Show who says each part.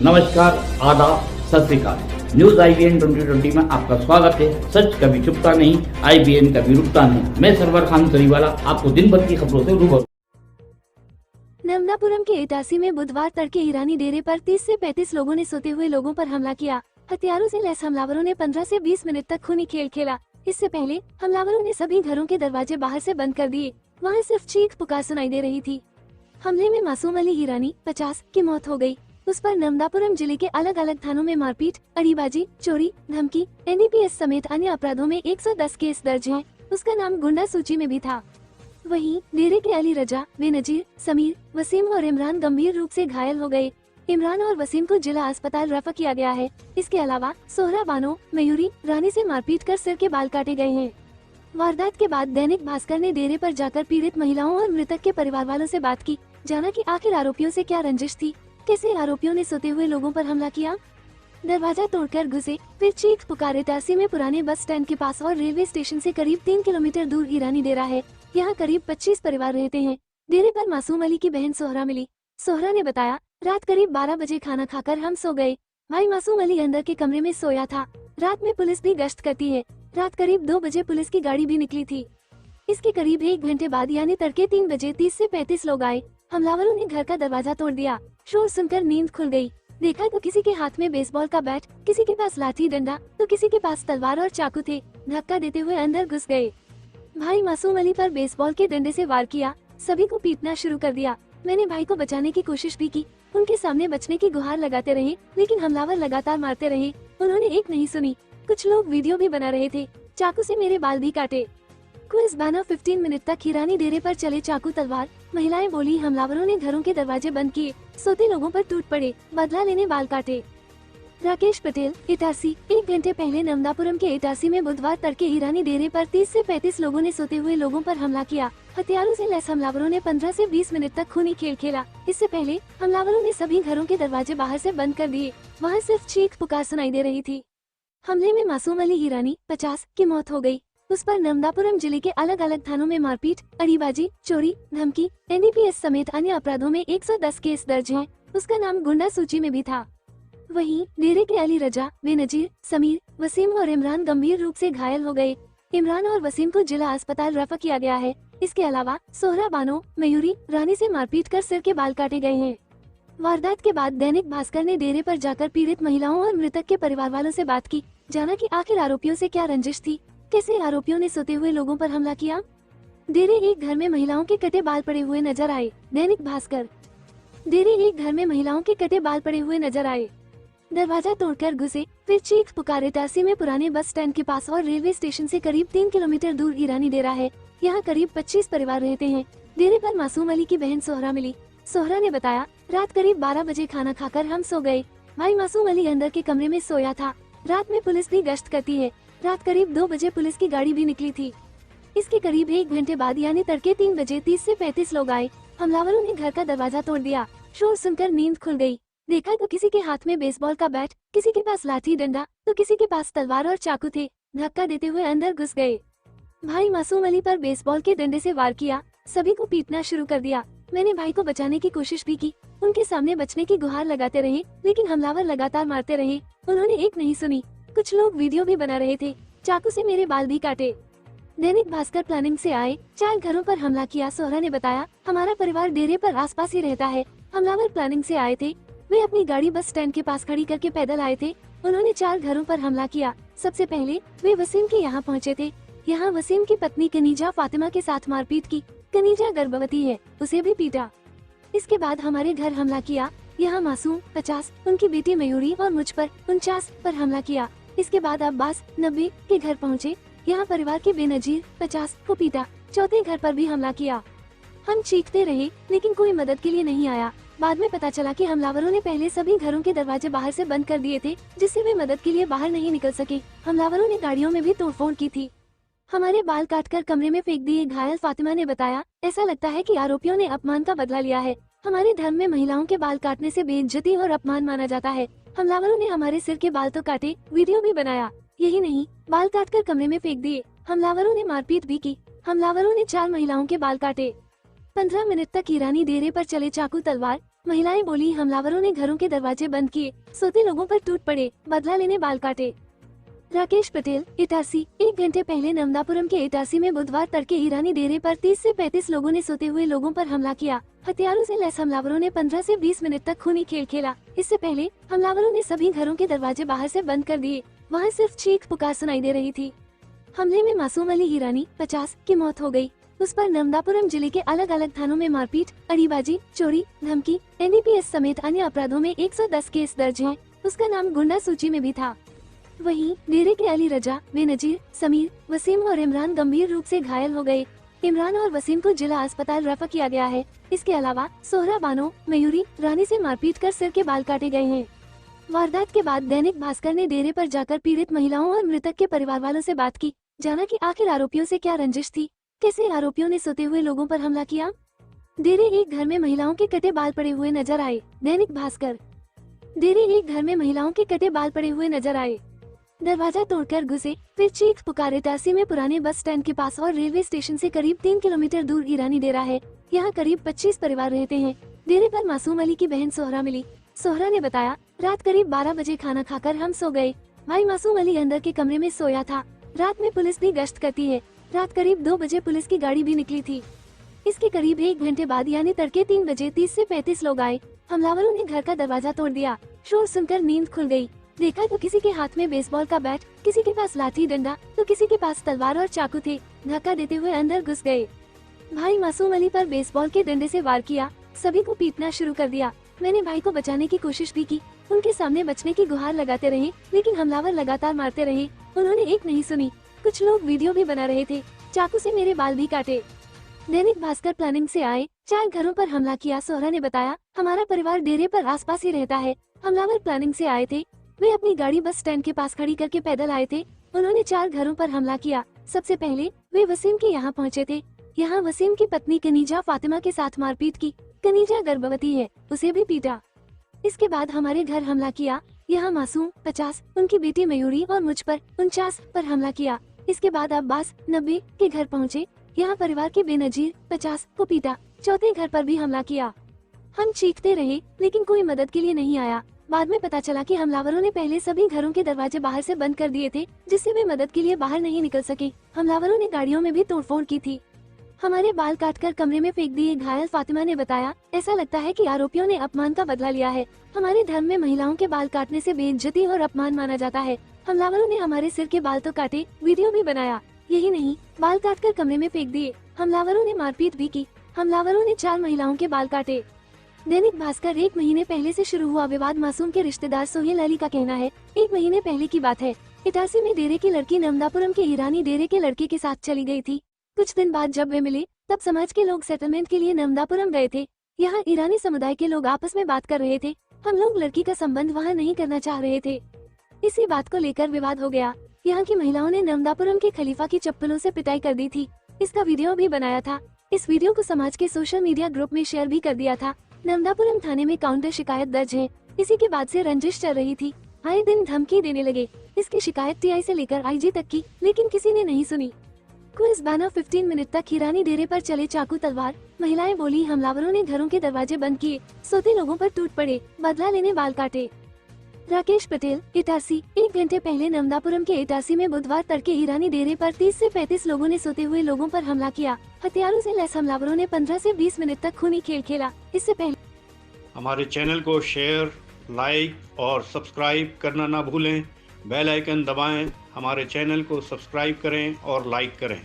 Speaker 1: नमस्कार, आदाब, सत श्री अकाल। न्यूज IBN 2020 में आपका स्वागत है। सच कभी छुपता नहीं, IBN कभी रुकता नहीं। मैं सरवर खान तरीवाला आपको दिन भर की खबरों से रूबरू।
Speaker 2: नर्मदापुरम के इटारसी में बुधवार तड़के ईरानी डेरे पर 30 से 35 लोगों ने सोते हुए लोगों पर हमला किया। हथियारों से लैस हमलावरों ने 15 से 20 मिनट तक खूनी खेल खेला। इससे पहले हमलावरों ने सभी घरों के दरवाजे बाहर से बंद कर दिए। वहां सिर्फ चीख पुकार सुनाई दे रही थी। हमले में मासूम अली ईरानी 50 की मौत हो गई। उस पर नर्मदापुरम जिले के अलग अलग थानों में मारपीट, अड़ीबाजी, चोरी, धमकी, NDPS समेत अन्य अपराधों में 110 केस दर्ज हैं। उसका नाम गुंडा सूची में भी था। वहीं डेरे के अली रजा, बेनजीर, समीर, वसीम और इमरान गंभीर रूप से घायल हो गए। इमरान और वसीम को जिला अस्पताल रेफर किया गया है। इसके अलावा सोहरा बानो, मयूरी, रानी से मारपीट कर सिर के बाल काटे गए हैं। वारदात के बाद दैनिक भास्कर ने डेरे पर जाकर पीड़ित महिलाओं और मृतक के परिवार वालों से बात की। जाना कि आखिर आरोपियों से क्या रंजिश थी, कैसे आरोपियों ने सोते हुए लोगों पर हमला किया। दरवाजा तोड़कर घुसे, फिर चीख पुकारे। इटारसी में पुराने बस स्टैंड के पास और रेलवे स्टेशन से करीब 3 किलोमीटर दूर ईरानी डेरा है। यहाँ करीब 25 परिवार रहते हैं। डेरे पर मासूम अली की बहन सोहरा मिली। सोहरा ने बताया, रात करीब 12 बजे खाना खाकर हम सो गए। भाई मासूम अली अंदर के कमरे में सोया था। रात में पुलिस भी गश्त करती है। रात करीब 2 बजे पुलिस की गाड़ी भी निकली थी। इसके करीब 1 घंटे बाद यानी तड़के 3 बजे 30 से 35 लोग आए। हमलावरों ने घर का दरवाजा तोड़ दिया। शोर सुनकर नींद खुल गई। देखा तो किसी के हाथ में बेसबॉल का बैट, किसी के पास लाठी डंडा, तो किसी के पास तलवार और चाकू थे। धक्का देते हुए अंदर घुस गए। भाई मासूम अली पर बेसबॉल के डंडे से वार किया। सभी को पीटना शुरू कर दिया। मैंने भाई को बचाने की कोशिश भी की। उनके सामने बचने की गुहार लगाते रहे, लेकिन हमलावर लगातार मारते रहे। उन्होंने एक नहीं सुनी। कुछ लोग वीडियो भी बना रहे थे। चाकू से मेरे बाल भी काटे। क्विज बाना 15 मिनट तक ईरानी डेरे पर चले चाकू तलवार। महिलाएं बोली, हमलावरों ने घरों के दरवाजे बंद किए, सोते लोगों पर टूट पड़े, बदला लेने बाल काटे। राकेश पटेल, इटारसी। 1 घंटे पहले नर्मदापुरम के इटारसी में बुधवार तड़के ईरानी डेरे पर 30 से 35 लोगों ने सोते हुए लोगों पर हमला किया। हथियारों से लैस हमलावरों ने 15 से 20 मिनट तक खूनी खेल खेला। इससे पहले हमलावरों ने सभी घरों के दरवाजे बाहर से बंद कर दिए। वहाँ सिर्फ चीख पुकार सुनाई दे रही थी। हमले में मासूम अली ईरानी 50 की मौत हो गई। उस पर नर्मदापुरम जिले के अलग अलग थानों में मारपीट, अड़ीबाजी, चोरी, धमकी, NDPS समेत अन्य अपराधों में 110 केस दर्ज हैं। उसका नाम गुंडा सूची में भी था। वहीं डेरे के अली रजा, बेनजीर, समीर, वसीम और इमरान गंभीर रूप से घायल हो गए। इमरान और वसीम को जिला अस्पताल रेफर किया गया है। इसके अलावा सोहरा बानो, मयूरी, रानी से मारपीट कर सिर के बाल काटे गए हैं। वारदात के बाद दैनिक भास्कर ने डेरे पर जाकर पीड़ित महिलाओं और मृतक के परिवार वालों से बात की। जाना कि आखिर आरोपियों से क्या रंजिश थी, कैसे आरोपियों ने सोते हुए लोगों पर हमला किया। डेरे एक घर में महिलाओं के कटे बाल पड़े हुए नजर आए। दैनिक भास्कर। डेरे एक घर में महिलाओं के कटे बाल पड़े हुए नजर आए। दरवाजा तोड़कर घुसे, फिर चीख पुकारे। इटारसी में पुराने बस स्टैंड के पास और रेलवे स्टेशन से करीब 3 किलोमीटर दूर ईरानी डेरा है। यहाँ करीब 25 परिवार रहते हैं। डेरे पर मासूम अली की बहन सोहरा मिली। सोहरा ने बताया, रात करीब 12 बजे खाना खाकर हम सो गए। भाई मासूम अली अंदर के कमरे में सोया था। रात में पुलिस भी गश्त करती है। रात करीब 2 बजे पुलिस की गाड़ी भी निकली थी। इसके करीब 1 घंटे बाद यानी तड़के 3 बजे 30 से 35 लोग आए। हमलावरों ने घर का दरवाजा तोड़ दिया। शोर सुनकर नींद खुल गई। देखा तो किसी के हाथ में बेसबॉल का बैट, किसी के पास लाठी डंडा, तो किसी के पास तलवार और चाकू थे। धक्का देते हुए अंदर घुस गए। भाई मासूम अली पर बेसबॉल के डंडे से वार किया। सभी को पीटना शुरू कर दिया। मैंने भाई को बचाने की कोशिश भी की। उनके सामने बचने की गुहार लगाते रहे, लेकिन हमलावर लगातार मारते रहे। उन्होंने एक नहीं सुनी। कुछ लोग वीडियो भी बना रहे थे। चाकू से मेरे बाल भी काटे। दैनिक भास्कर प्लानिंग से आए, 4 घरों पर हमला किया। सोहरा ने बताया, हमारा परिवार डेरे पर आसपास ही रहता है। हमलावर प्लानिंग से आए थे। वे अपनी गाड़ी बस स्टैंड के पास खड़ी करके पैदल आए थे। उन्होंने 4 घरों पर हमला किया। सबसे पहले वे वसीम के यहाँ पहुँचे थे। यहाँ वसीम की पत्नी कनीजा फातिमा के साथ मारपीट की। कनीजा गर्भवती है, उसे भी पीटा। इसके बाद हमारे घर हमला किया। यहाँ मासूम 50, उनकी बेटी मयूरी और मुझ पर 49 पर हमला किया। इसके बाद अब्बास 90 के घर पहुँचे। यहाँ परिवार के बेनजीर 50 को पीटा। चौथे घर पर भी हमला किया। हम चीखते रहे, लेकिन कोई मदद के लिए नहीं आया। बाद में पता चला कि हमलावरों ने पहले सभी घरों के दरवाजे बाहर से बंद कर दिए थे, जिससे वे मदद के लिए बाहर नहीं निकल सके। हमलावरों ने गाड़ियों में भी तोड़फोड़ की थी। हमारे बाल काटकर कमरे में फेंक दिए। घायल फातिमा ने बताया, ऐसा लगता है कि आरोपियों ने अपमान का बदला लिया है। हमारे धर्म में महिलाओं के बाल काटने से बेइज्जती और अपमान माना जाता है। हमलावरों ने हमारे सिर के बाल तो काटे, वीडियो भी बनाया। यही नहीं, बाल काटकर कमरे में फेंक दिए। हमलावरों ने मारपीट भी की। हमलावरों ने 4 महिलाओं के बाल काटे। 15 मिनट तक ईरानी डेरे पर चले चाकू तलवार। महिलाएं बोली, हमलावरों ने घरों के दरवाजे बंद किए, सोते लोगों पर टूट पड़े, बदला लेने बाल काटे। राकेश पटेल, इटारसी। 1 घंटे पहले नमदापुरम के इटारसी में बुधवार तड़के ईरानी डेरे पर 30 से 35 लोगों ने सोते हुए लोगों पर हमला किया। हथियारों से लैस हमलावरों ने 15 से 20 मिनट तक खूनी खेल खेला। इससे पहले हमलावरों ने सभी घरों के दरवाजे बाहर से बंद कर दिए। वहाँ सिर्फ चीख पुकार सुनाई दे रही थी। हमले में मासूम अली ईरानी 50 की मौत हो गई। उस पर नमदापुरम जिले के अलग अलग थानों में मारपीट, अड़ीबाजी, चोरी, धमकी, NDPS समेत अन्य अपराधों में 110 केस दर्ज हैं। उसका नाम गुंडा सूची में भी था। वहीं डेरे के अली रजा, बेनजीर, समीर, वसीम और इमरान गंभीर रूप से घायल हो गए। इमरान और वसीम को जिला अस्पताल रेफर किया गया है। इसके अलावा सोहरा बानो, मयूरी, रानी से मारपीट कर सिर के बाल काटे गए हैं। वारदात के बाद दैनिक भास्कर ने डेरे पर जाकर पीड़ित महिलाओं और मृतक के परिवार वालों से बात की, जाना कि आखिर आरोपियों से क्या रंजिश थी, कैसे आरोपियों ने सोते हुए लोगों पर हमला किया। डेरे एक घर में महिलाओं के कटे बाल पड़े हुए नजर आए। दैनिक भास्कर। डेरे एक घर में महिलाओं के कटे बाल पड़े हुए नजर आए। दरवाजा तोड़कर घुसे, फिर चीख पुकारे। इटारसी में पुराने बस स्टैंड के पास और रेलवे स्टेशन से करीब 3 किलोमीटर दूर ईरानी डेरा है। यहाँ करीब 25 परिवार रहते हैं। डेरे पर मासूम अली की बहन सोहरा मिली। सोहरा ने बताया, रात करीब 12 बजे खाना खाकर हम सो गए। भाई मासूम अली अंदर के कमरे में सोया था। रात में पुलिस भी गश्त करती है। रात करीब 2 बजे पुलिस की गाड़ी भी निकली थी। इसके करीब 1 घंटे बाद यानी तड़के 3 बजे 30 से 35 लोग आए। हमलावरों ने घर का दरवाजा तोड़ दिया। शोर सुनकर नींद खुल गई। देखा तो किसी के हाथ में बेसबॉल का बैट, किसी के पास लाठी डंडा, तो किसी के पास तलवार और चाकू थे। धक्का देते हुए अंदर घुस गए। भाई मासूम अली पर बेसबॉल के डंडे से वार किया। सभी को पीटना शुरू कर दिया। मैंने भाई को बचाने की कोशिश भी की। उनके सामने बचने की गुहार लगाते रहे, लेकिन हमलावर लगातार मारते रहे। उन्होंने एक नहीं सुनी। कुछ लोग वीडियो भी बना रहे थे। चाकू से मेरे बाल भी काटे। दैनिक भास्कर प्लानिंग से आए, 4 घरों पर हमला किया। सोहरा ने बताया, हमारा परिवार डेरे पर आसपास ही रहता है। हमलावर प्लानिंग से आए थे। वे अपनी गाड़ी बस स्टैंड के पास खड़ी करके पैदल आए थे। उन्होंने 4 घरों पर हमला किया। सबसे पहले वे वसीम के यहाँ पहुँचे थे। यहाँ वसीम की पत्नी कनीजा फातिमा के साथ मारपीट की। कनीजा गर्भवती है, उसे भी पीटा। इसके बाद हमारे घर हमला किया। यहाँ मासूम 50, उनकी बेटी मयूरी और मुझ पर 49 पर हमला किया। इसके बाद अब्बास 90 के घर पहुँचे। यहाँ परिवार के बेनजीर 50 को पीटा। चौथे घर पर भी हमला किया। हम चीखते रहे, लेकिन कोई मदद के लिए नहीं आया। बाद में पता चला कि हमलावरों ने पहले सभी घरों के दरवाजे बाहर से बंद कर दिए थे, जिससे वे मदद के लिए बाहर नहीं निकल सके। हमलावरों ने गाड़ियों में भी तोड़फोड़ की थी। हमारे बाल काटकर कमरे में फेंक दिए। घायल फातिमा ने बताया, ऐसा लगता है कि आरोपियों ने अपमान का बदला लिया है। हमारे धर्म में महिलाओं के बाल काटने से बेइज्जती और अपमान माना जाता है। हमलावरों ने हमारे सिर के बाल तो काटे, वीडियो भी बनाया। यही नहीं, बाल काटकर कमरे में फेंक दिए। हमलावरों ने मारपीट भी की। हमलावरों ने 4 महिलाओं के बाल काटे। दैनिक भास्कर। 1 महीने पहले से शुरू हुआ विवाद। मासूम के रिश्तेदार सोहेल अली का कहना है, 1 महीने पहले की बात है। इटारसी में डेरे की लड़की नमदापुरम के ईरानी डेरे के लड़के के साथ चली गई थी। कुछ दिन बाद जब वे मिले, तब समाज के लोग सेटलमेंट के लिए नमदापुरम गए थे। यहाँ ईरानी समुदाय के लोग आपस में बात कर रहे थे। हम लोग लड़की का संबंध वहाँ नहीं करना चाह रहे थे। इसी बात को लेकर विवाद हो गया। यहाँ की महिलाओं ने नमदापुरम के खलीफा की चप्पलों से पिटाई कर दी थी। इसका वीडियो भी बनाया था। इस वीडियो को समाज के सोशल मीडिया ग्रुप में शेयर भी कर दिया था। नमदापुरम थाने में काउंटर शिकायत दर्ज है। इसी के बाद से रंजिश चल रही थी। आए दिन धमकी देने लगे। इसकी शिकायत TI से लेकर IG तक की, लेकिन किसी ने नहीं सुनी। क्विज बाना 15 मिनट तक ईरानी डेरे पर चले चाकू तलवार। महिलाएं बोली, हमलावरों ने घरों के दरवाजे बंद किए, सोते लोगों पर टूट पड़े, बदला लेने बाल काटे। राकेश पटेल, इटारसी। 1 घंटे पहले नमदापुरम के इटारसी में बुधवार तड़के ईरानी डेरे पर 30 से 35 लोगों ने सोते हुए लोगों पर हमला किया। हथियारों से लैस हमलावरों ने 15 से 20 मिनट तक खूनी खेल खेला। इससे पहले
Speaker 3: हमारे चैनल को शेयर, लाइक और सब्सक्राइब करना ना भूलें। बेल आइकन दबाएं, हमारे चैनल को सब्सक्राइब करें और लाइक करें।